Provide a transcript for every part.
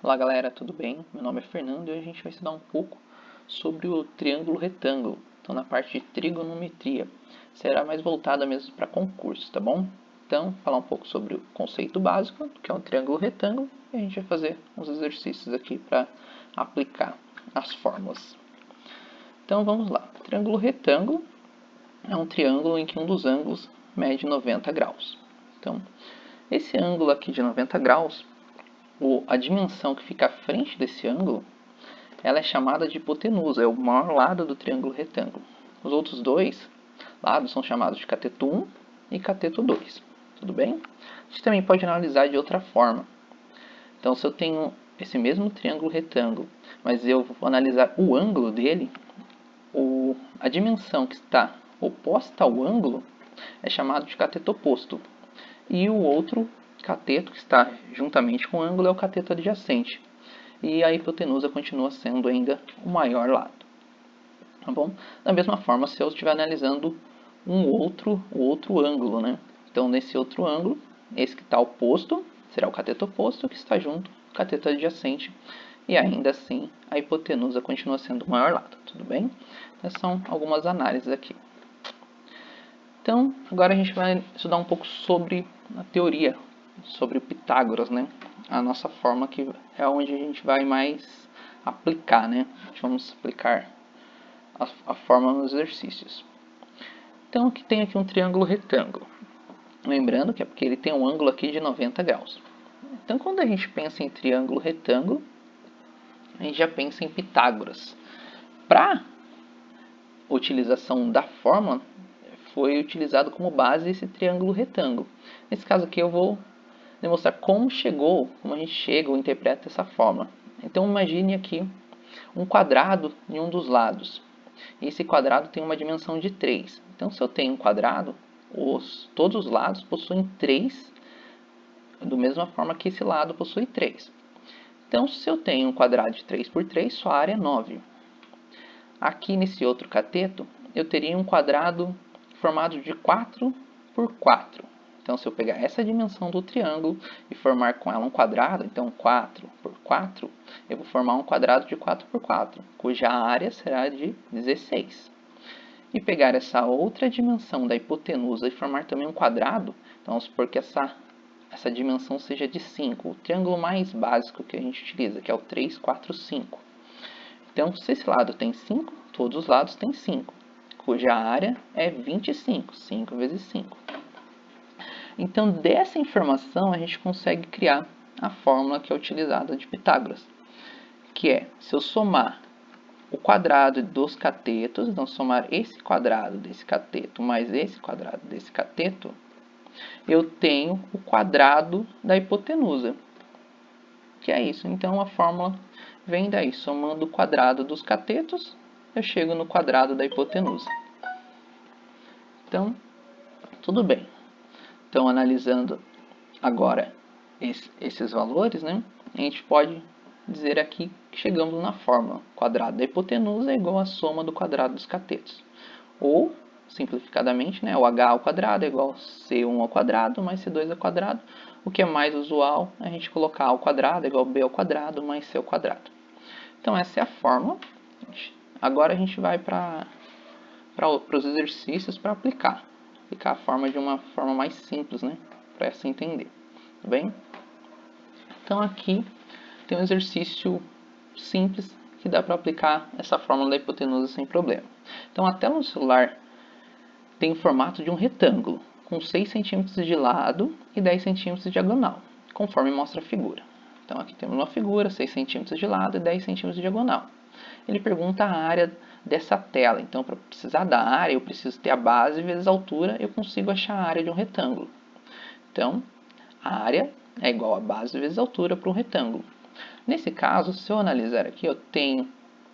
Olá galera, tudo bem? Meu nome é Fernando e hoje a gente vai estudar um pouco sobre o triângulo retângulo. Então na parte de trigonometria, será mais voltada mesmo para concurso, tá bom? Então, falar um pouco sobre o conceito básico, que é um triângulo retângulo, e a gente vai fazer uns exercícios aqui para aplicar as fórmulas. Então vamos lá. Triângulo retângulo é um triângulo em que um dos ângulos mede 90 graus. Então, esse ângulo aqui de 90 graus, a dimensão que fica à frente desse ângulo, ela é chamada de hipotenusa, é o maior lado do triângulo retângulo. Os outros dois lados são chamados de cateto 1 e cateto 2. Tudo bem? A gente também pode analisar de outra forma. Então, se eu tenho esse mesmo triângulo retângulo, mas eu vou analisar o ângulo dele, a dimensão que está oposta ao ângulo é chamado de cateto oposto. E o outro cateto que está juntamente com o ângulo é o cateto adjacente. E a hipotenusa continua sendo ainda o maior lado. Tá bom? Da mesma forma, se eu estiver analisando o outro ângulo, né? Então, nesse outro ângulo, esse que está oposto será o cateto oposto, que está junto ao cateto adjacente. E ainda assim, a hipotenusa continua sendo o maior lado. Tudo bem? Essas são algumas análises aqui. Então, agora a gente vai estudar um pouco sobre a teoria, sobre o Pitágoras, né? A nossa forma que é onde a gente vai mais aplicar, né? Vamos aplicar a forma nos exercícios. Então, aqui tem aqui um triângulo retângulo. Lembrando que é porque ele tem um ângulo aqui de 90 graus. Então, quando a gente pensa em triângulo retângulo, a gente já pensa em Pitágoras. Para utilização da fórmula, foi utilizado como base esse triângulo retângulo. Nesse caso aqui eu vou demonstrar como a gente chega ou interpreta essa fórmula. Então imagine aqui um quadrado em um dos lados. E esse quadrado tem uma dimensão de 3. Então se eu tenho um quadrado, todos os lados possuem 3, da mesma forma que esse lado possui 3. Então se eu tenho um quadrado de 3 por 3, sua área é 9. Aqui nesse outro cateto, eu teria um quadrado formado de 4 por 4. Então, se eu pegar essa dimensão do triângulo e formar com ela um quadrado, então 4 por 4, eu vou formar um quadrado de 4 por 4, cuja área será de 16. E pegar essa outra dimensão da hipotenusa e formar também um quadrado, então vamos supor que essa dimensão seja de 5, o triângulo mais básico que a gente utiliza, que é o 3, 4, 5. Então, se esse lado tem 5, todos os lados têm 5, cuja área é 25, 5 vezes 5. Então, dessa informação, a gente consegue criar a fórmula que é utilizada de Pitágoras, que é, se eu somar o quadrado dos catetos, então somar esse quadrado desse cateto mais esse quadrado desse cateto, eu tenho o quadrado da hipotenusa, que é isso. Então, a fórmula vem daí, somando o quadrado dos catetos, eu chego no quadrado da hipotenusa. Então, tudo bem. Então, analisando agora esses valores, né, a gente pode dizer aqui que chegamos na fórmula. O quadrado da hipotenusa é igual à soma do quadrado dos catetos. Ou, simplificadamente, né, o h ao quadrado é igual a c1 ao quadrado mais c2 ao quadrado. O que é mais usual é a gente colocar a ao quadrado é igual a b ao quadrado mais c ao quadrado. Então, essa é a fórmula. Agora a gente vai para os exercícios para aplicar a forma de uma forma mais simples, né? Para se entender. Tudo bem? Então, aqui tem um exercício simples que dá para aplicar essa fórmula da hipotenusa sem problema. Então, a tela do celular tem o formato de um retângulo, com 6 cm de lado e 10 cm de diagonal, conforme mostra a figura. Então, aqui temos uma figura, 6 cm de lado e 10 cm de diagonal. Ele pergunta a área dessa tela. Então, para precisar da área, eu preciso ter a base vezes a altura, eu consigo achar a área de um retângulo. Então, a área é igual a base vezes a altura para um retângulo. Nesse caso, se eu analisar aqui, eu tenho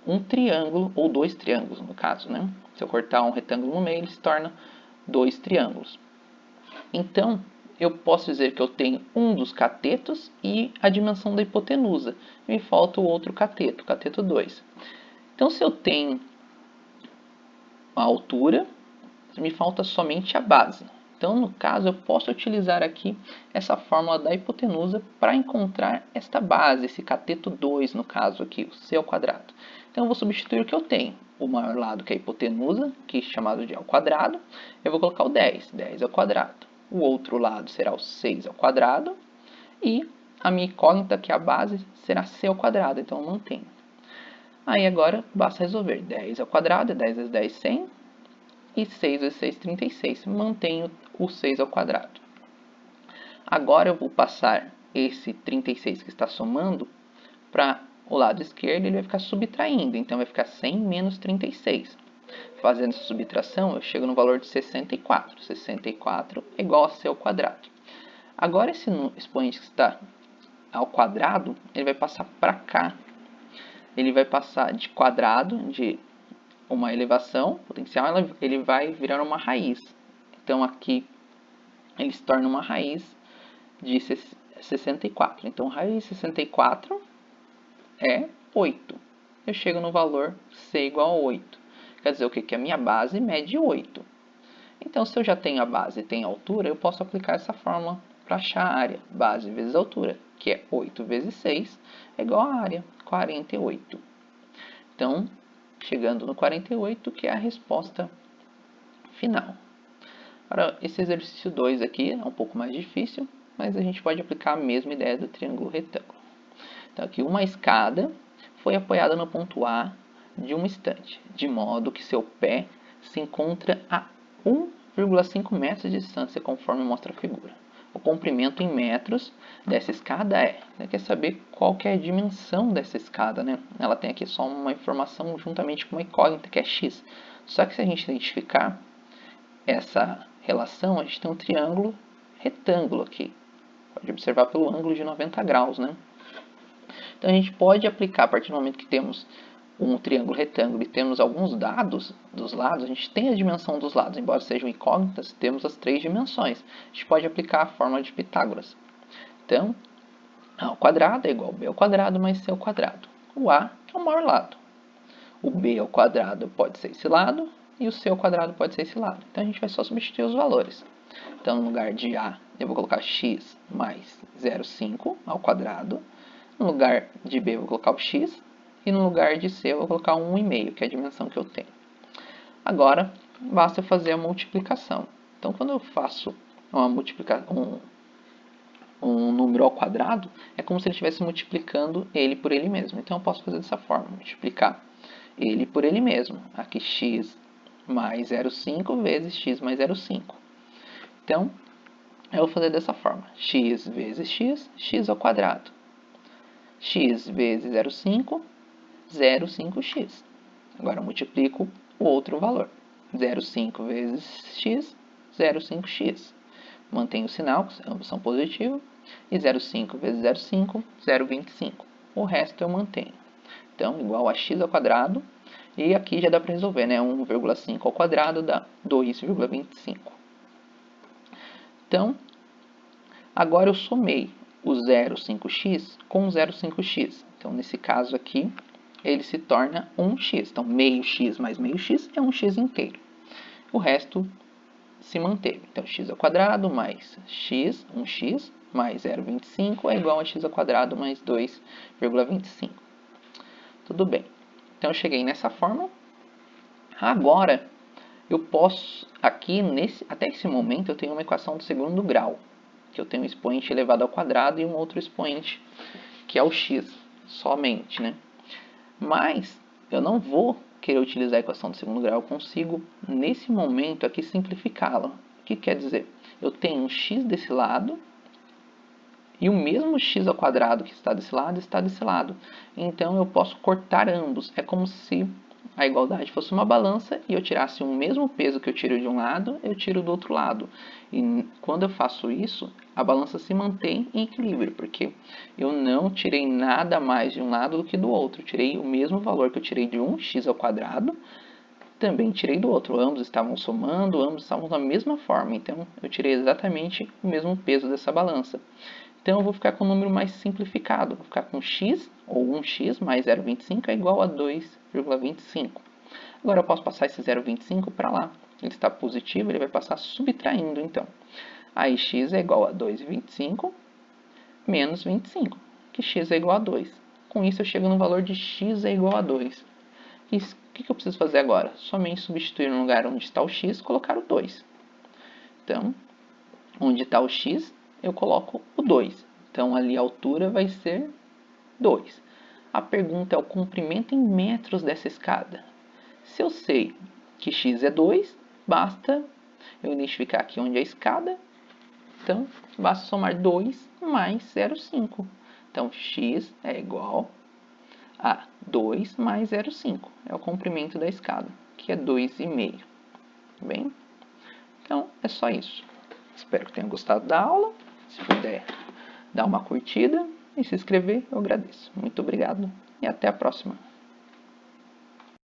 um triângulo, ou dois triângulos no caso, né? Se eu cortar um retângulo no meio, ele se torna dois triângulos. Então, eu posso dizer que eu tenho um dos catetos e a dimensão da hipotenusa. Me falta o outro cateto, cateto 2. Então, se eu tenho a altura, me falta somente a base. Então, no caso, eu posso utilizar aqui essa fórmula da hipotenusa para encontrar esta base, esse cateto 2, no caso aqui, o c ao quadrado. Então, eu vou substituir o que eu tenho. O maior lado, que é a hipotenusa, que é chamado de ao quadrado. Eu vou colocar o 10, 10 ao quadrado. O outro lado será o 6 ao quadrado. E a minha incógnita, que é a base, será c ao quadrado. Então, eu mantenho. Aí, agora, basta resolver. 10 ao quadrado, 10 vezes 10, 100. E 6 vezes 6, 36. Mantenho o 6 ao quadrado. Agora eu vou passar esse 36 que está somando para o lado esquerdo, ele vai ficar subtraindo. Então vai ficar 100 menos 36. Fazendo essa subtração, eu chego no valor de 64. 64 é igual a c ao quadrado. Agora esse expoente que está ao quadrado, ele vai passar para cá. Ele vai passar de quadrado, de uma elevação potencial, ele vai virar uma raiz. Então aqui ele se torna uma raiz de 64. Então raiz de 64 é 8. Eu chego no valor c igual a 8. Quer dizer o que? Que a minha base mede 8. Então se eu já tenho a base e tenho a altura, eu posso aplicar essa fórmula para achar a área. Base vezes altura, que é 8 vezes 6, é igual a área, 48. Então, chegando no 48, que é a resposta final. Agora, esse exercício 2 aqui é um pouco mais difícil, mas a gente pode aplicar a mesma ideia do triângulo retângulo. Então, aqui uma escada foi apoiada no ponto A de uma estante, de modo que seu pé se encontra a 1,5 metros de distância, conforme mostra a figura. O comprimento em metros dessa escada é... Quer saber qual que é a dimensão dessa escada, né? Ela tem aqui só uma informação juntamente com uma incógnita, que é x. Só que se a gente identificar essa relação, a gente tem um triângulo retângulo aqui. Pode observar pelo ângulo de 90 graus, né? Então a gente pode aplicar, a partir do momento que temos um triângulo retângulo e temos alguns dados dos lados, a gente tem a dimensão dos lados, embora sejam incógnitas, temos as 3 dimensões. A gente pode aplicar a fórmula de Pitágoras. Então, A ao quadrado é igual a B ao quadrado mais C ao quadrado. O A é o maior lado. O B ao quadrado pode ser esse lado e o C ao quadrado pode ser esse lado. Então a gente vai só substituir os valores. Então no lugar de A eu vou colocar x mais 0,5 ao quadrado. No lugar de B eu vou colocar o x. E no lugar de C eu vou colocar 1,5, que é a dimensão que eu tenho. Agora, basta fazer a multiplicação. Então, quando eu faço uma multiplicação, um número ao quadrado, é como se ele estivesse multiplicando ele por ele mesmo. Então, eu posso fazer dessa forma, multiplicar ele por ele mesmo. Aqui, x mais 0,5 vezes x mais 0,5. Então, eu vou fazer dessa forma. X vezes x, x ao quadrado. X vezes 0,5, 0,5x. Agora eu multiplico o outro valor. 0,5 vezes x, 0,5x. Mantenho o sinal, ambos são positivos. E 0,5 vezes 0,5, 0,25. O resto eu mantenho. Então, igual a x ao quadrado. E aqui já dá para resolver, né? 1,5 ao quadrado dá 2,25. Então, agora eu somei o 0,5x com 0,5x. Então, nesse caso aqui, ele se torna 1x. Então, meio x mais meio x é 1x inteiro. O resto se manteve. Então, x ao quadrado mais x, 1x, mais 0,25 é igual a x ao quadrado mais 2,25. Tudo bem. Então, eu cheguei nessa fórmula. Agora, eu posso, aqui, até esse momento, eu tenho uma equação do segundo grau. Que eu tenho um expoente elevado ao quadrado e um outro expoente que é o x, somente, né? Mas eu não vou querer utilizar a equação do segundo grau, eu consigo, nesse momento aqui, simplificá-la. O que quer dizer? Eu tenho um x desse lado e o mesmo x ao quadrado que está desse lado. Então eu posso cortar ambos. É como se a igualdade fosse uma balança e eu tirasse o mesmo peso que eu tiro de um lado, eu tiro do outro lado. E quando eu faço isso, a balança se mantém em equilíbrio, porque eu não tirei nada mais de um lado do que do outro. Eu tirei o mesmo valor que eu tirei de um x ao quadrado, também tirei do outro. Ambos estavam somando, ambos estavam da mesma forma. Então eu tirei exatamente o mesmo peso dessa balança. Então eu vou ficar com um número mais simplificado. Vou ficar com x, ou 1x mais 0,25 é igual a 2,25. Agora eu posso passar esse 0,25 para lá. ele está positivo, ele vai passar subtraindo, então. Aí x é igual a 2,25 menos 25, que x é igual a 2. Com isso eu chego no valor de x é igual a 2. E o que eu preciso fazer agora? Somente substituir no lugar onde está o x, colocar o 2. Então, onde está o x, eu coloco o 2. Então, ali a altura vai ser 2. A pergunta é o comprimento em metros dessa escada. Se eu sei que x é 2, basta eu identificar aqui onde é a escada. Então, basta somar 2 mais 0,5. Então, x é igual a 2 mais 0,5. É o comprimento da escada, que é 2,5. Bem? Então, é só isso. Espero que tenham gostado da aula. Se puder dar uma curtida e se inscrever, eu agradeço. Muito obrigado e até a próxima.